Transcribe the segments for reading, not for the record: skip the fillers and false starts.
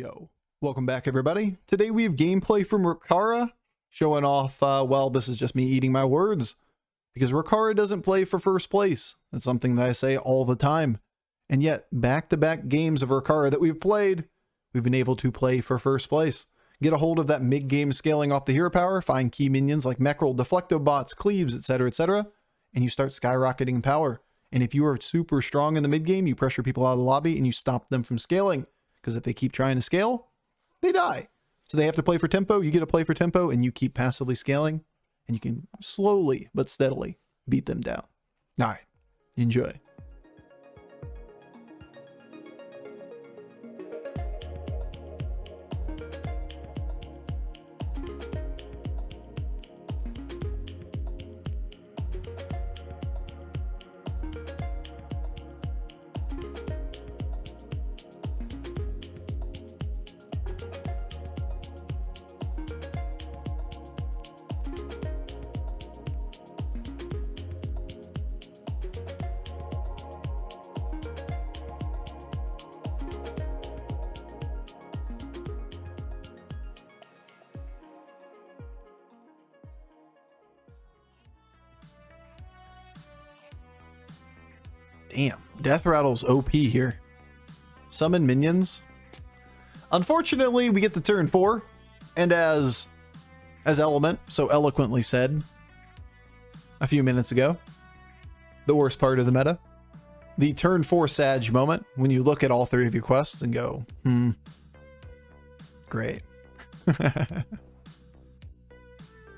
Yo, welcome back everybody. Today we have gameplay from Rokara, showing off, well, this is just me eating my words, because Rokara doesn't play for first place. That's something that I say all the time. And yet, back-to-back games of Rokara that we've played, we've been able to play for first place. Get a hold of that mid-game scaling off the hero power, find key minions like Mechrel, Deflecto bots, Cleaves, etc., and you start skyrocketing in power. And if you are super strong in the mid-game, you pressure people out of the lobby and you stop them from scaling. Because if they keep trying to scale, they die. So they have to play for tempo, you get to play for tempo, and you keep passively scaling, and you can slowly but steadily beat them down. Alright, enjoy. Damn, Death Rattle's OP here. Summon minions. Unfortunately, we get to turn 4, and as Element so eloquently said a few minutes ago, the worst part of the meta, the turn 4 Savjz moment, when you look at all 3 of your quests and go, great.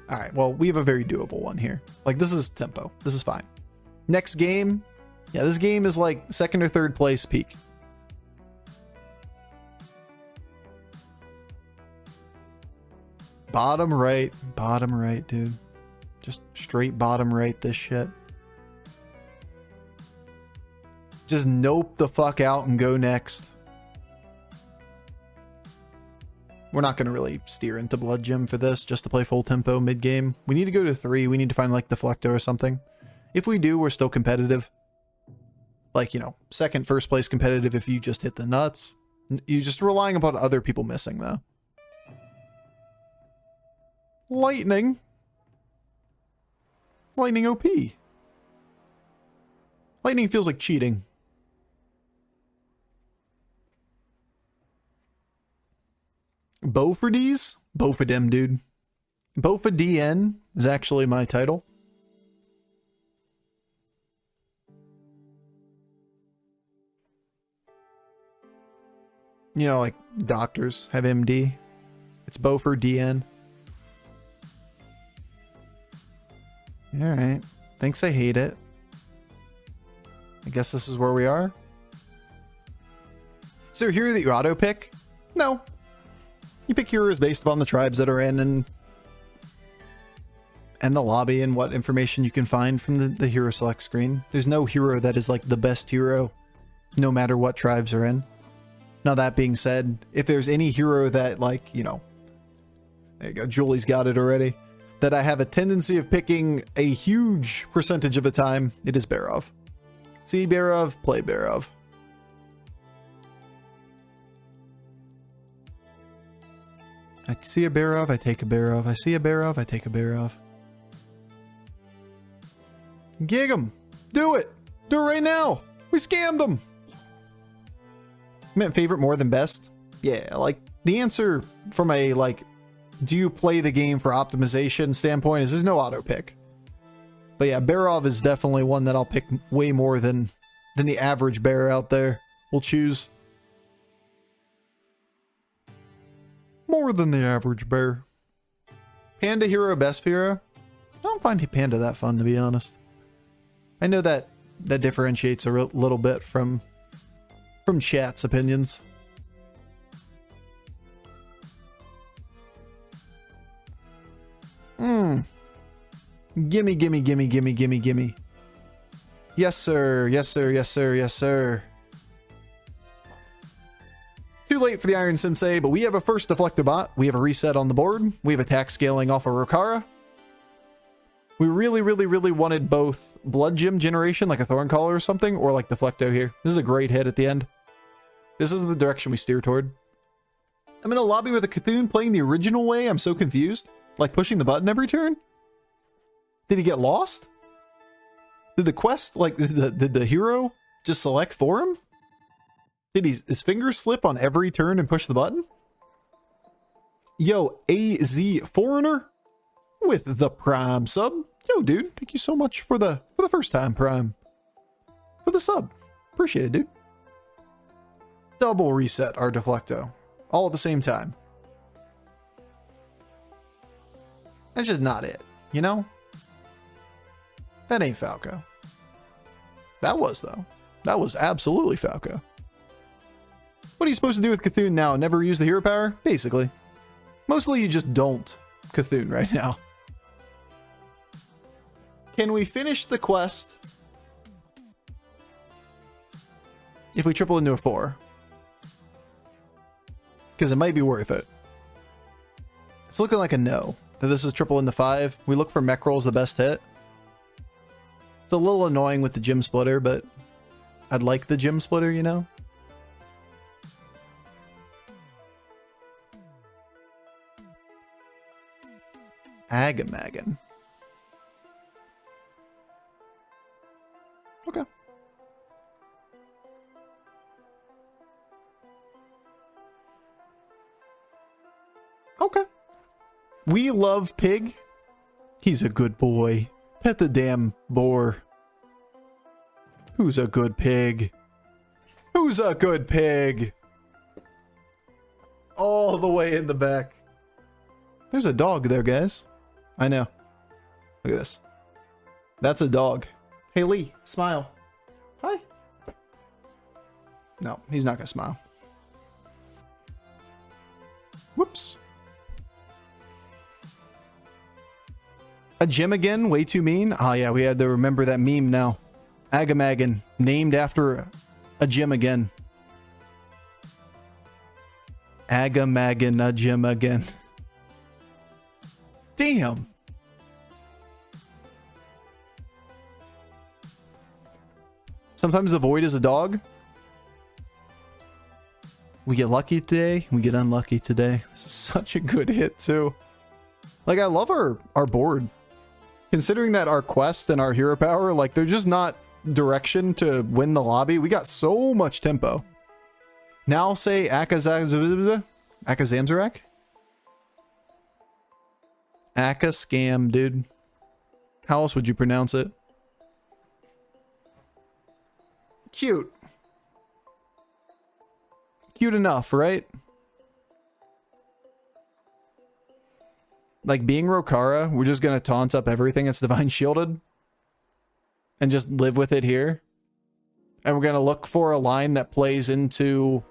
Alright, well, we have a very doable one here. Like, this is tempo. This is fine. Next game. Yeah, this game is like 2nd or 3rd place peak. Bottom right, dude. Just straight bottom right this shit. Just nope the fuck out and go next. We're not going to really steer into Blood Gym for this, just to play full tempo mid-game. We need to go to 3. We need to find like Deflecto or something. If we do, we're still competitive. Like, you know, 2nd, 1st place competitive if you just hit the nuts. You're just relying upon other people missing, though. Lightning. Lightning OP. Lightning feels like cheating. Bofur Bofur, dude. Bofur DN is actually my title. You know, like doctors have MD. It's Bofur DN. Alright. Thinks I hate it. I guess this is where we are. Is there a hero that you auto pick? No. You pick heroes based upon the tribes that are in and the lobby and what information you can find from the hero select screen. There's no hero that is like the best hero no matter what tribes are in. Now, that being said, if there's any hero that, like, you know, there you go, Julie's got it already, that I have a tendency of picking a huge percentage of the time, it is Barov. See Barov, play Barov. I see a Barov, I take a Barov. I see a Barov, I take a Barov. Gig him! Do it! Do it right now! We scammed him! Meant favorite more than best? Yeah, like, the answer from a, like, do you play the game for optimization standpoint is there's no auto pick. But yeah, Barov is definitely one that I'll pick way more than the average bear out there will choose. More than the average bear. Panda hero, best hero? I don't find Panda that fun, to be honest. I know that differentiates a little bit from chat's opinions. Gimme, gimme, gimme, gimme, gimme, gimme. Yes, sir. Yes, sir. Yes, sir. Yes, sir. Too late for the Iron Sensei, but we have a first Deflecto bot. We have a reset on the board. We have attack scaling off of Rokara. We really, really, really wanted both Blood Gym generation, like a Thorncaller or something, or like Deflecto here. This is a great hit at the end. This is the direction we steer toward. I'm in a lobby with a Cthulhu playing the original way. I'm so confused. Like pushing the button every turn? Did he get lost? Did the quest, like, did the hero just select for him? Did his fingers slip on every turn and push the button? Yo, AZ Foreigner with the Prime sub. Yo, dude, thank you so much for the first time Prime. For the sub. Appreciate it, dude. Double reset our Deflecto. All at the same time. That's just not it, you know? That ain't Falco. That was, though. That was absolutely Falco. What are you supposed to do with Cthulhu now? Never use the hero power? Basically. Mostly you just don't Cthulhu right now. Can we finish the quest if we triple into a 4? Because it might be worth it. It's looking like a no. That this is triple into 5. We look for mech rolls the best hit. It's a little annoying with the gym splitter, but I'd like the gym splitter, you know? Agamagan. Okay. Okay. We love Pig. He's a good boy. Pet the damn boar. Who's a good pig? Who's a good pig? All the way in the back. There's a dog there, guys. I know. Look at this. That's a dog. Hey, Lee, smile. Hi. No, he's not gonna smile. Whoops. A gym again? Way too mean? Oh yeah, we had to remember that meme now. Agamagan, named after a gym again. Agamagan, a gym again. Damn. Sometimes the void is a dog. We get lucky today. We get unlucky today. This is such a good hit too. Like, I love our board. Considering that our quest and our hero power, like, they're just not direction to win the lobby. We got so much tempo. Now say Akazamzarak? Scam, dude. How else would you pronounce it? Cute. Cute enough, right? Like, being Rokara, we're just gonna taunt up everything that's Divine Shielded. And just live with it here. And we're gonna look for a line that plays into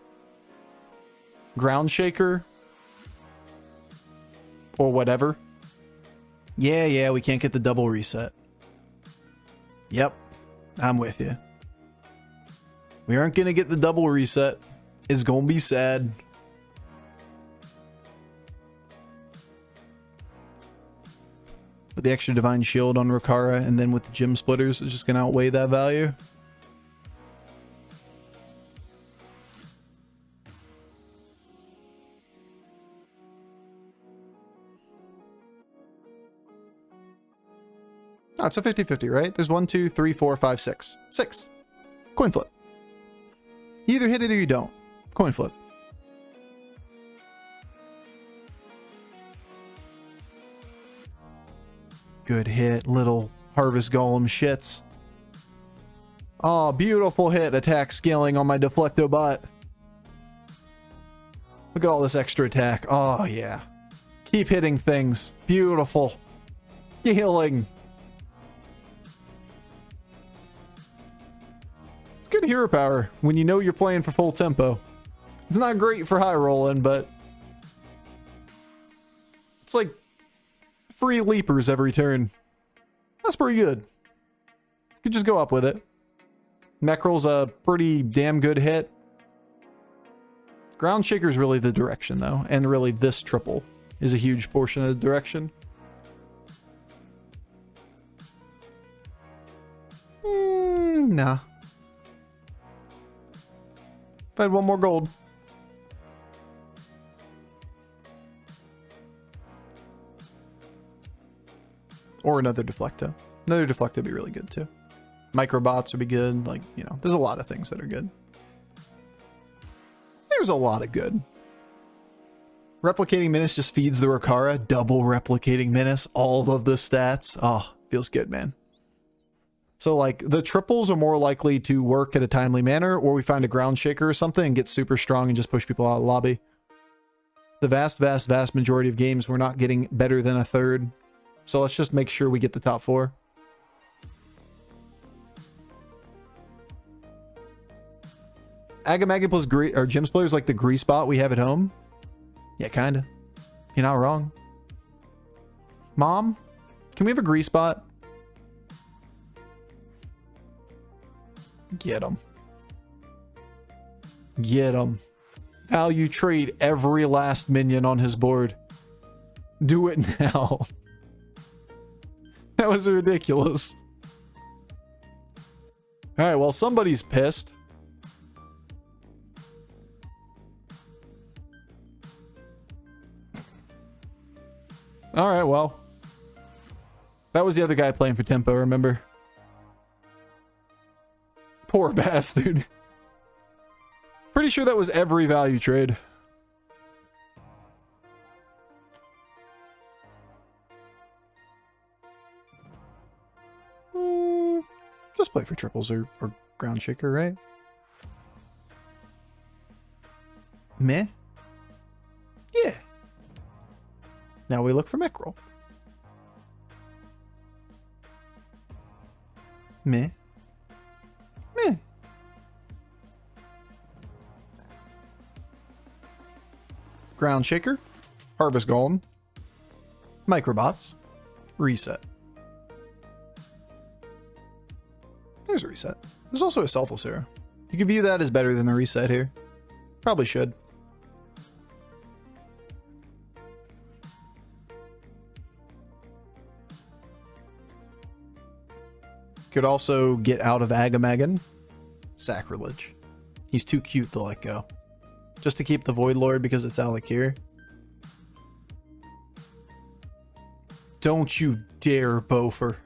Ground Shaker. Or whatever. Yeah, we can't get the double reset. Yep, I'm with you. We aren't gonna get the double reset. It's gonna be sad. But the extra Divine Shield on Rokara and then with the Gym Splitters is just gonna outweigh that value. Oh, it's a 50-50, right? There's 1, 2, 3, 4, 5, 6. 6. Coin flip. You either hit it or you don't. Coin flip. Good hit, little Harvest Golem shits. Oh, beautiful hit. Attack scaling on my Deflecto bot. Look at all this extra attack. Oh, yeah. Keep hitting things. Beautiful. Scaling. It's good hero power when you know you're playing for full tempo. It's not great for high rolling, but it's like free leapers every turn. That's pretty good. You could just go up with it. Meckrol's a pretty damn good hit. Ground Shaker's really the direction, though. And really, this triple is a huge portion of the direction. Nah. If I had one more gold. Or another Deflecto. Another Deflecto would be really good too. Microbots would be good. Like, you know, there's a lot of things that are good. There's a lot of good. Replicating Menace just feeds the Rokara. Double Replicating Menace. All of the stats. Oh, feels good, man. So, like, the triples are more likely to work at a timely manner, or we find a ground shaker or something and get super strong and just push people out of the lobby. The vast majority of games, we're not getting better than a third. So let's just make sure we get the top 4. Agamagan plus or Gems players like the Grease spot we have at home. Yeah, kinda. You're not wrong. Mom, can we have a Grease spot? Get him. Get him. Value trade every last minion on his board. Do it now. That was ridiculous. Alright, well, somebody's pissed. Alright, well. That was the other guy playing for tempo, remember? Poor bastard. Pretty sure that was every value trade. Just play for triples or ground shaker, right? Meh. Yeah. Now we look for mech roll. Meh. Meh. Ground shaker. Harvest golem. Microbots. Reset. There's a reset. There's also a selfless arrow. You can view that as better than the reset here. Probably should. Could also get out of Agamagan. Sacrilege. He's too cute to let go. Just to keep the Void Lord because it's Al-Gore. Don't you dare, Bofur.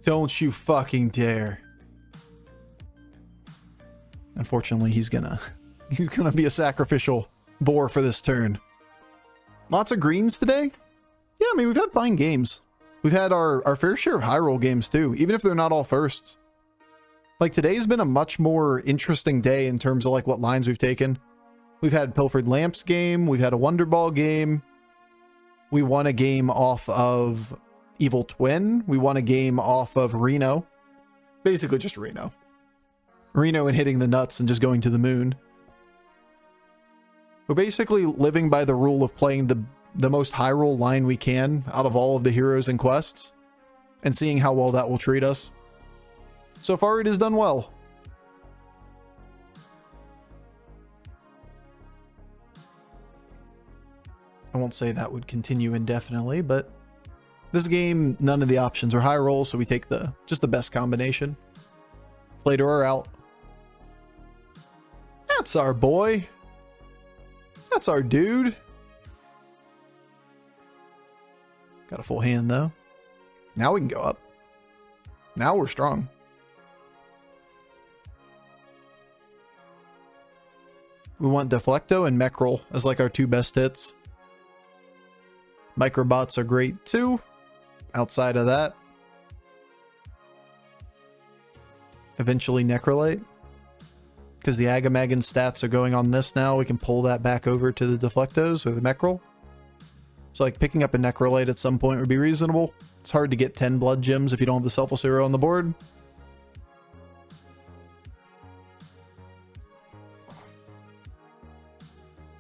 Don't you fucking dare. Unfortunately, he's gonna be a sacrificial boar for this turn. Lots of greens today? Yeah, I mean, we've had fine games. We've had our fair share of high roll games too, even if they're not all firsts. Like, today's been a much more interesting day in terms of like what lines we've taken. We've had Pilfered Lamps game, we've had a Wonder Ball game. We won a game off of Evil Twin. We won a game off of Reno. Basically just Reno. Reno and hitting the nuts and just going to the moon. We're basically living by the rule of playing the most high roll line we can out of all of the heroes and quests, and seeing how well that will treat us. So far, it has done well. I won't say that would continue indefinitely, but this game, none of the options are high roll, so we take just the best combination. Play to our out. That's our boy. That's our dude. Got a full hand, though. Now we can go up. Now we're strong. We want Deflecto and Meckrol as like our 2 best hits. Microbots are great too. Outside of that, eventually Necrolite. Because the Agamagan stats are going on this now, we can pull that back over to the Deflectos or the Meckrol. So like picking up a Necrolite at some point would be reasonable. It's hard to get 10 blood gems if you don't have the Selfless Hero on the board.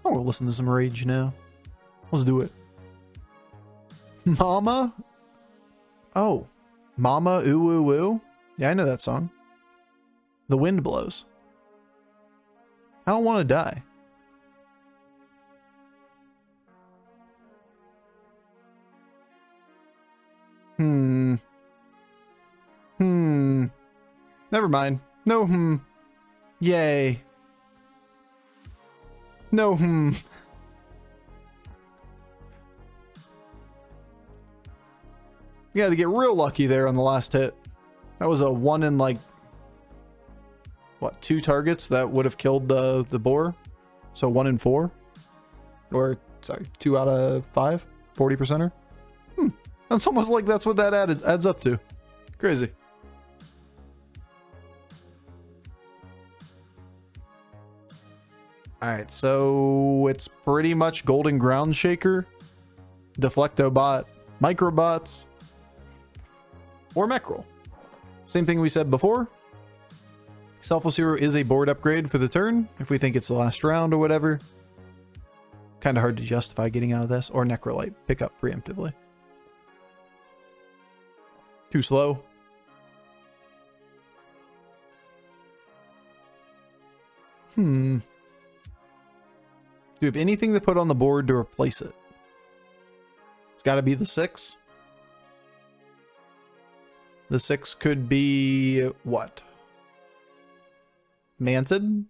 Oh, we'll listen to some Rage now. Let's do it. Mama? Oh. Mama Ooh Ooh Ooh? Yeah, I know that song. The Wind Blows. I don't want to die. Never mind. No Yay. No You had to get real lucky there on the last hit. That was a 1 in like, what, 2 targets that would have killed the boar. So 1 in 4. Or, sorry, 2 out of 5. 40%er. It's almost like that's what that adds up to. Crazy. Alright, so it's pretty much Golden Ground Shaker, Deflectobot, Microbots, or Meckrel. Same thing we said before. Selfless Hero is a board upgrade for the turn, if we think it's the last round or whatever. Kind of hard to justify getting out of this, or Necrolite, pick up preemptively. Too slow. Do you have anything to put on the board to replace it? It's got to be the 6. The 6 could be what? Manted?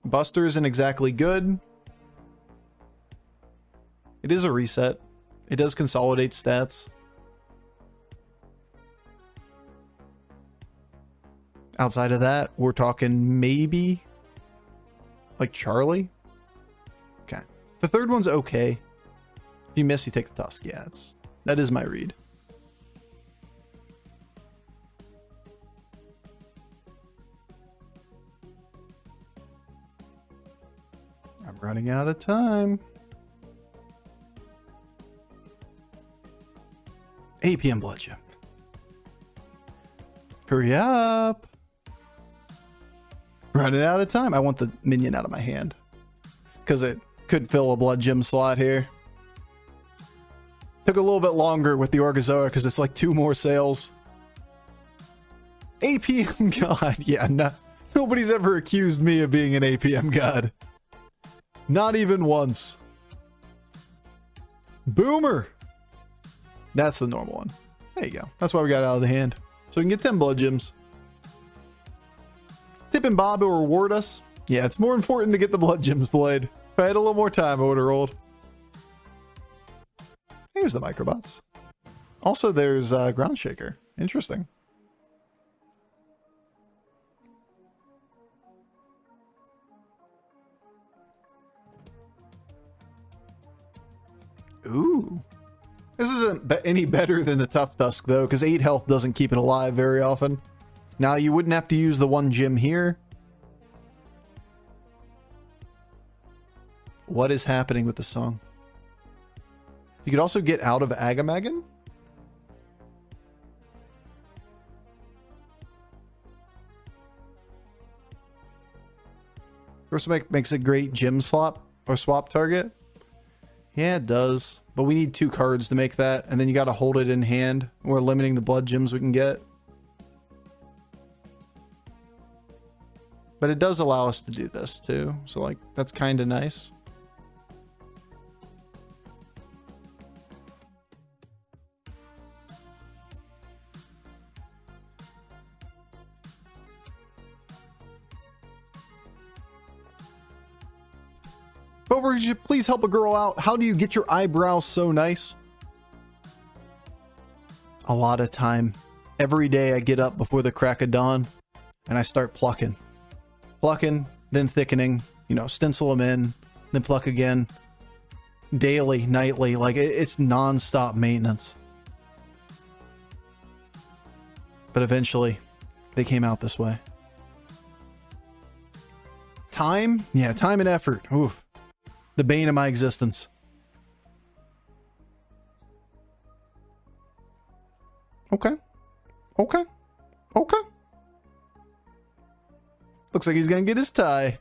Buster isn't exactly good. It is a reset. It does consolidate stats. Outside of that, we're talking maybe like Charlie. Okay. The third one's okay. If you miss, you take the Tusk. Yeah, that is my read. I'm running out of time. 8 PM Blood Gem. Hurry up. Running out of time. I want the minion out of my hand, because it could fill a Blood Gem slot here. Took a little bit longer with the Orgazoa because it's like 2 more sales. APM God. Yeah, nobody's ever accused me of being an APM God. Not even once. Boomer. That's the normal one. There you go. That's why we got it out of the hand. So we can get 10 Blood Gems. Tip and Bob will reward us. Yeah, it's more important to get the Blood Gems played. If I had a little more time, I would have rolled. Here's the Microbots. Also, there's Ground Shaker. Interesting. Ooh. This isn't any better than the Tough Tusk, though, because 8 health doesn't keep it alive very often. Now, you wouldn't have to use the 1 gem here. What is happening with the song? You could also get out of Agamagan. First makes a great gem swap or swap target. Yeah, it does. But we need 2 cards to make that, and then you got to hold it in hand. We're limiting the Blood Gems we can get. But it does allow us to do this too. So like, that's kind of nice. Bofur, could you please help a girl out? How do you get your eyebrows so nice? A lot of time. Every day I get up before the crack of dawn and I start plucking. Plucking, then thickening, you know, stencil them in, then pluck again. Daily, nightly, like it's non-stop maintenance. But eventually, they came out this way. Time? Yeah, time and effort. Oof. The bane of my existence. Okay. Okay. Okay. Looks like he's gonna get his tie.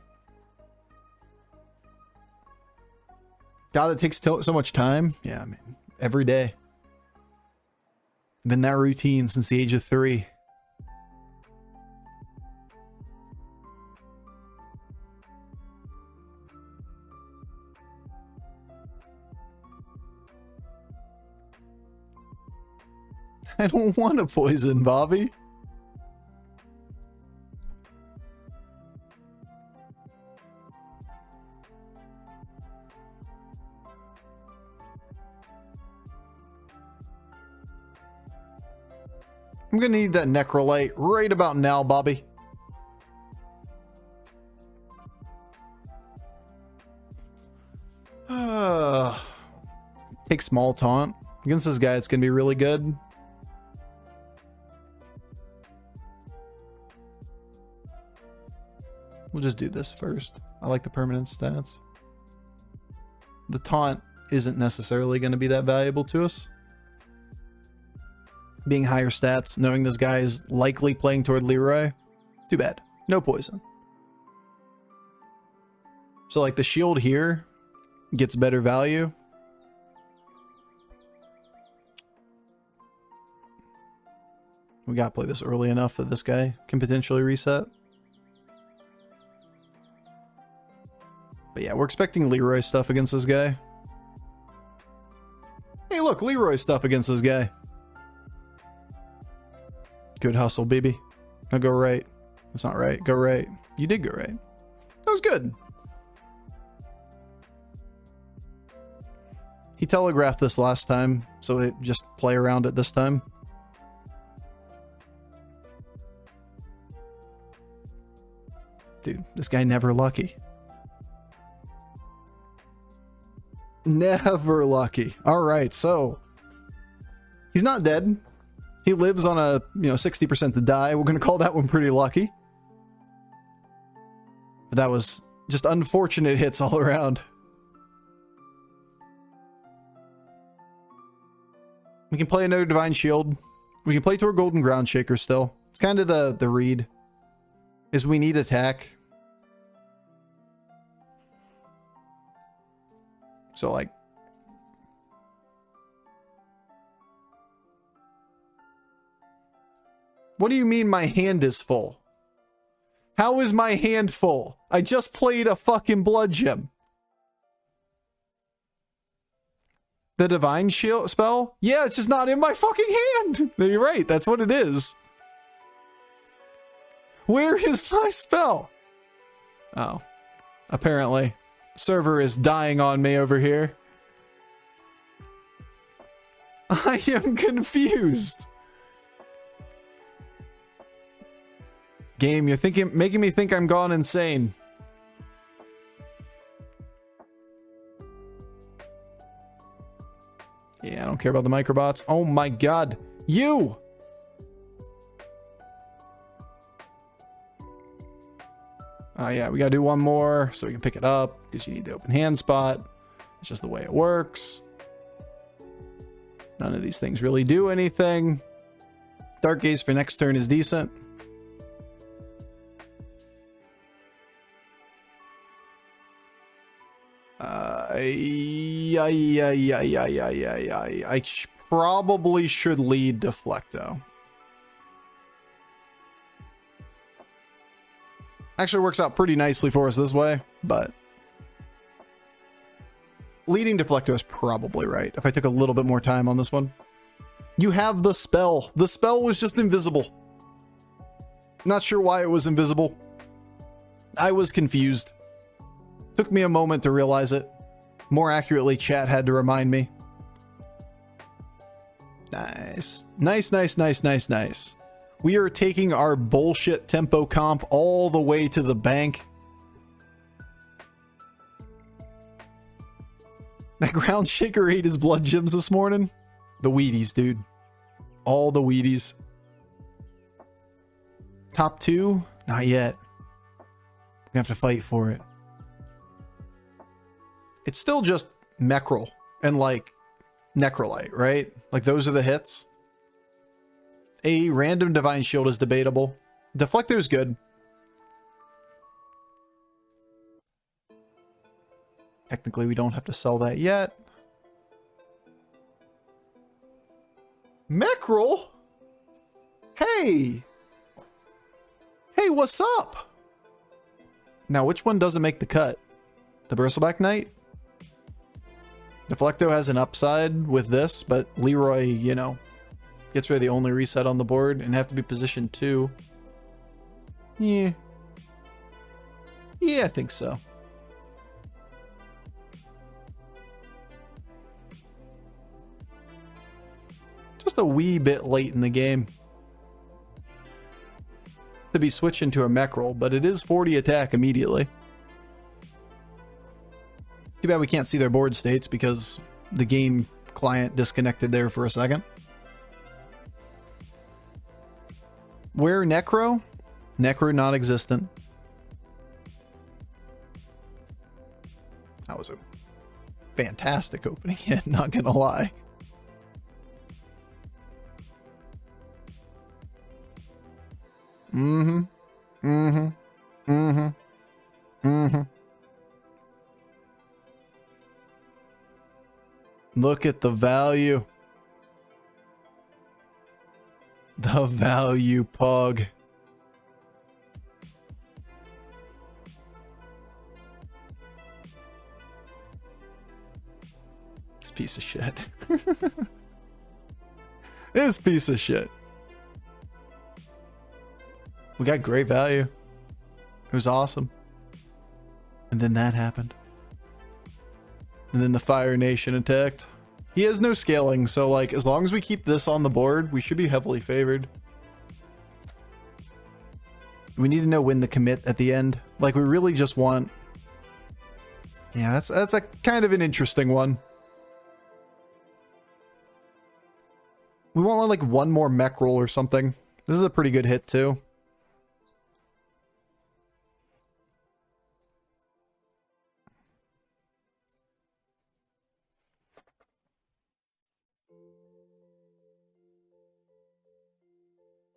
God, that takes so much time. Yeah, I mean, every day. Been that routine since the age of 3. I don't want to poison Bobby. I'm gonna need that Necrolite right about now, Bobby. Take small taunt. Against this guy, it's gonna be really good. We'll just do this first. I like the permanent stats. The taunt isn't necessarily going to be that valuable to us. Being higher stats, knowing this guy is likely playing toward Leroy, too bad. No poison. So like the shield here gets better value. We gotta play this early enough that this guy can potentially reset. But yeah, we're expecting Leroy stuff against this guy. Hey look, Leroy stuff against this guy. Good hustle, baby. Now go right. That's not right. Go right. You did go right. That was good. He telegraphed this last time, so it just play around it this time. Dude, this guy never lucky. Never lucky. All right, so he's not dead. He lives on a 60% to die. We're gonna call that one pretty lucky. But that was just unfortunate hits all around. We can play another Divine Shield. We can play toward Golden Ground Shaker still. It's kind of the read. Is we need attack. So like, what do you mean my hand is full? How is my hand full? I just played a fucking blood gem. The Divine Shield spell? Yeah, it's just not in my fucking hand. You're right, that's what it is. Where is my spell? Oh, apparently. Server is dying on me over here. I am confused. Game, you're making me think I'm gone insane. Yeah, I don't care about the microbots. Oh my god. You! Oh yeah, we gotta do one more so we can pick it up because you need the open hand spot. It's just the way it works. None of these things really do anything. Dark Gaze for next turn is decent. I probably should lead Deflecto. Actually works out pretty nicely for us this way, but leading Deflecto is probably right if I took a little bit more time on this one. You have the spell. The spell was just invisible. Not sure why it was invisible. I was confused. Took me a moment to realize it. More accurately, chat had to remind me. Nice. Nice. We are taking our bullshit tempo comp all the way to the bank. That Ground Shaker ate his blood gems this morning. The Wheaties, dude. All the Wheaties. Top 2? Not yet. We have to fight for it. It's still just Mechrel and like Necrolite, right? Like those are the hits. A random Divine Shield is debatable. Deflector is good. Technically, we don't have to sell that yet. Mechrel? Hey! Hey, what's up? Now, which one doesn't make the cut? The Bristleback Knight? Deflecto has an upside with this, but Leroy, you know, gets rid of the only reset on the board and have to be positioned 2. Yeah. Yeah, I think so. Just a wee bit late in the game. to be switched into a mech roll, but it is 40 attack immediately. Too bad we can't see their board states because the game client disconnected there for a second. Where Necro? Necro non-existent. That was a fantastic opening hit, not gonna lie. Look at the value. The value, Pug. This piece of shit. This piece of shit. We got great value. It was awesome. And then that happened. And then the Fire Nation attacked. He has no scaling, so like as long as we keep this on the board, we should be heavily favored. We need to know when to commit at the end. Like we really just want... Yeah, that's a kind of an interesting one. We want like one more mech roll or something. This is a pretty good hit too.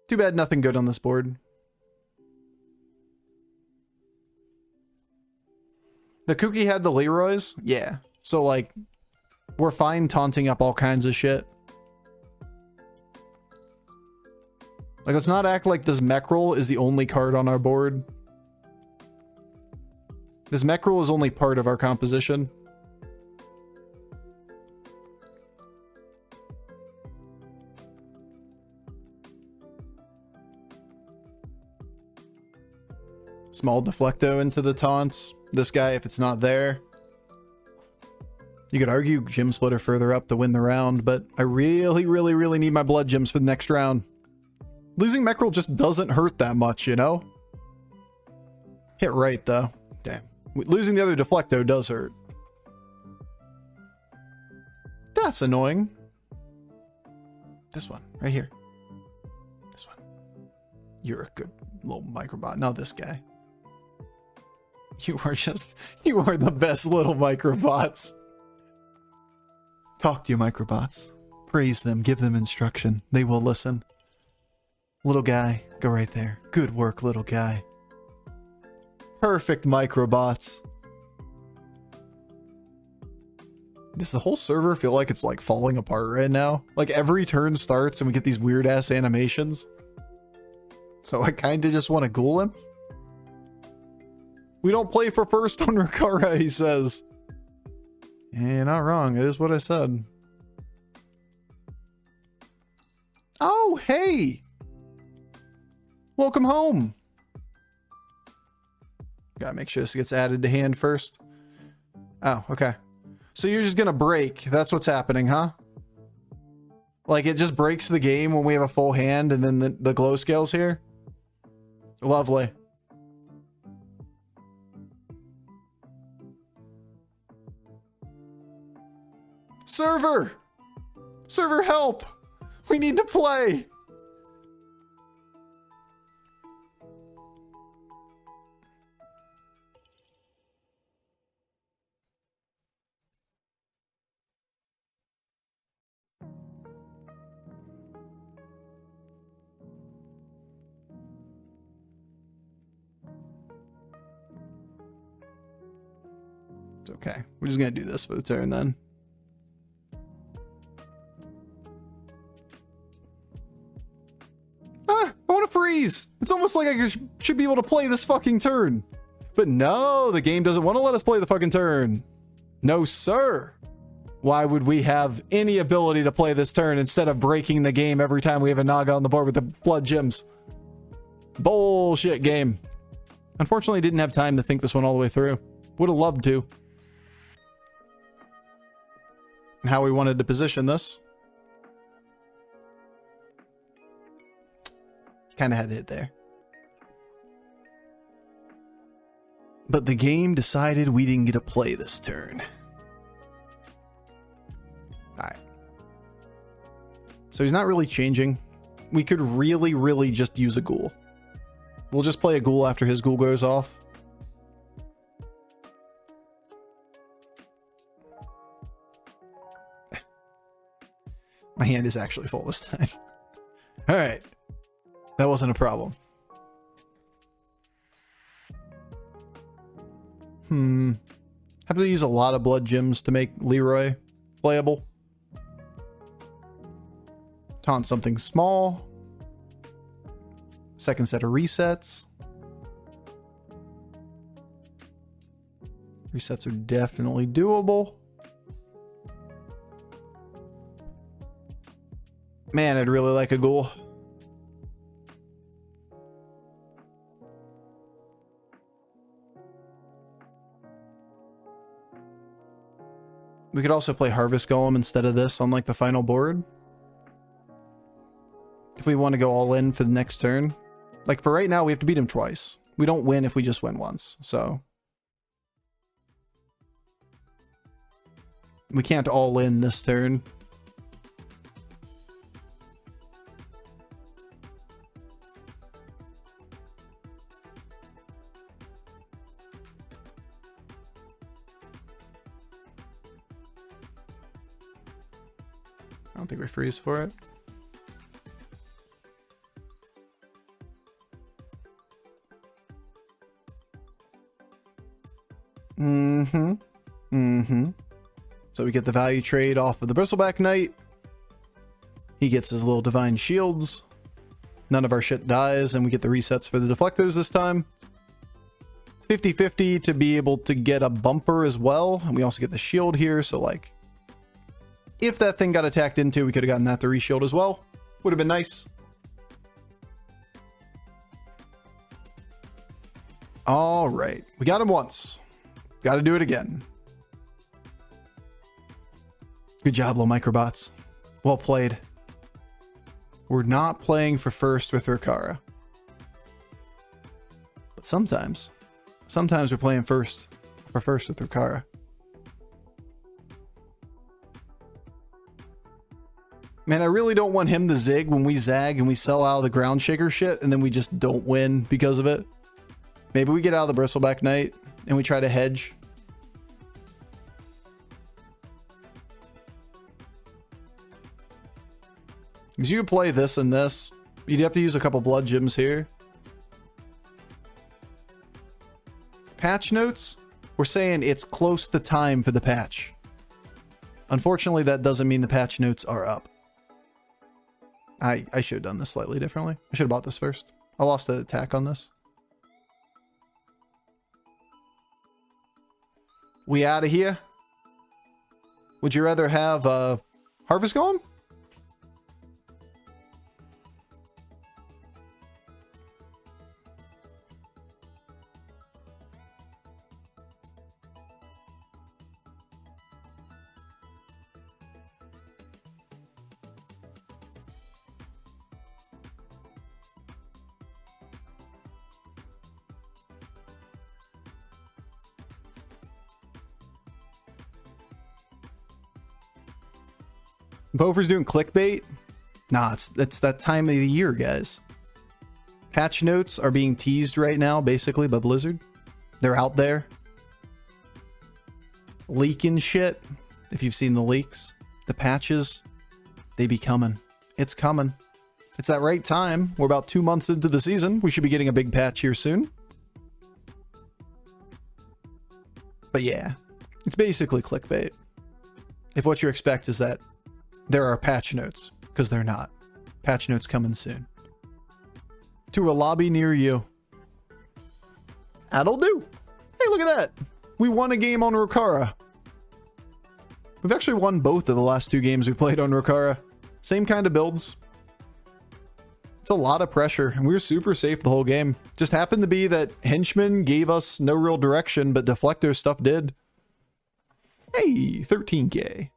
Too bad nothing good on this board. The Kooky had the Leroys? Yeah. So, like, we're fine taunting up all kinds of shit. Like, let's not act like this mech roll is the only card on our board. This mech roll is only part of our composition. Small deflecto into the taunts. This guy, if it's not there. You could argue Gym Splitter further up to win the round, but I really need my blood gems for the next round. Losing Meckrel just doesn't hurt that much, you know? Hit right, though. Damn. Losing the other deflecto does hurt. That's annoying. This one, right here. This one. You're a good little microbot. Not this guy. You are the best little microbots. Talk to your microbots. Praise them, give them instruction. They will listen. Little guy, go right there. Good work, little guy. Perfect microbots. Does the whole server feel like it's like falling apart right now? Like every turn starts and we get these weird ass animations. So I kinda just want to ghoul him. We don't play for first on Rokara, he says. Yeah, you're not wrong. It is what I said. Oh, hey! Welcome home. Gotta make sure this gets added to hand first. Oh, okay. So you're just gonna break. That's what's happening, huh? Like it just breaks the game when we have a full hand and then the glow scale's here? Lovely. Server! Server, help! We need to play! It's okay. We're just gonna do this for the turn then. Freeze! It's almost like I should be able to play this fucking turn. But no, the game doesn't want to let us play the fucking turn. No, sir. Why would we have any ability to play this turn instead of breaking the game every time we have a Naga on the board with the blood gems? Bullshit game. Unfortunately, didn't have time to think this one all the way through. Would have loved to. And how we wanted to position this. Kind of had to hit there. But the game decided we didn't get to play this turn. Alright. So he's not really changing. We could really just use a ghoul. We'll just play a ghoul after his ghoul goes off. My hand is actually full this time. Alright. That wasn't a problem. Have to use a lot of blood gems to make Leroy playable. Taunt something small. Second set of resets. Resets are definitely doable. Man, I'd really like a ghoul. We could also play Harvest Golem instead of this on like the final board. If we want to go all in for the next turn. Like for right now, we have to beat him twice. We don't win if we just win once, so. We can't all in this turn. I don't think we freeze for it. So we get the value trade off of the Bristleback Knight. He gets his little divine shields. None of our shit dies, and we get the resets for the deflectors this time. 50-50 to be able to get a bumper as well. And we also get the shield here, so like, if that thing got attacked into, we could have gotten that to reshield as well. Would have been nice. All right. We got him once. Got to do it again. Good job, little microbots. Well played. We're not playing for first with Rokara. But sometimes we're playing for first with Rokara. Man, I really don't want him to zig when we zag and we sell out of the ground shaker shit and then we just don't win because of it. Maybe we get out of the Bristleback Knight and we try to hedge. Because you could play this and this. You'd have to use a couple blood gems here. Patch notes? We're saying it's close to time for the patch. Unfortunately, that doesn't mean the patch notes are up. I should have done this slightly differently. I should have bought this first. I lost the attack on this. We out of here? Would you rather have Harvest Golem? Bofur's doing clickbait? Nah, it's that time of the year, guys. Patch notes are being teased right now, basically, by Blizzard. They're out there. Leaking shit. If you've seen the leaks. The patches, they be coming. It's coming. It's that right time. We're about 2 months into the season. We should be getting a big patch here soon. But yeah, it's basically clickbait. If what you expect is that there are patch notes, because they're not. Patch notes coming soon. To a lobby near you. That'll do. Hey, look at that. We won a game on Rokara. We've actually won both of the last 2 games we played on Rokara. Same kind of builds. It's a lot of pressure, and we were super safe the whole game. Just happened to be that Henchman gave us no real direction, but Deflector stuff did. Hey, 13K.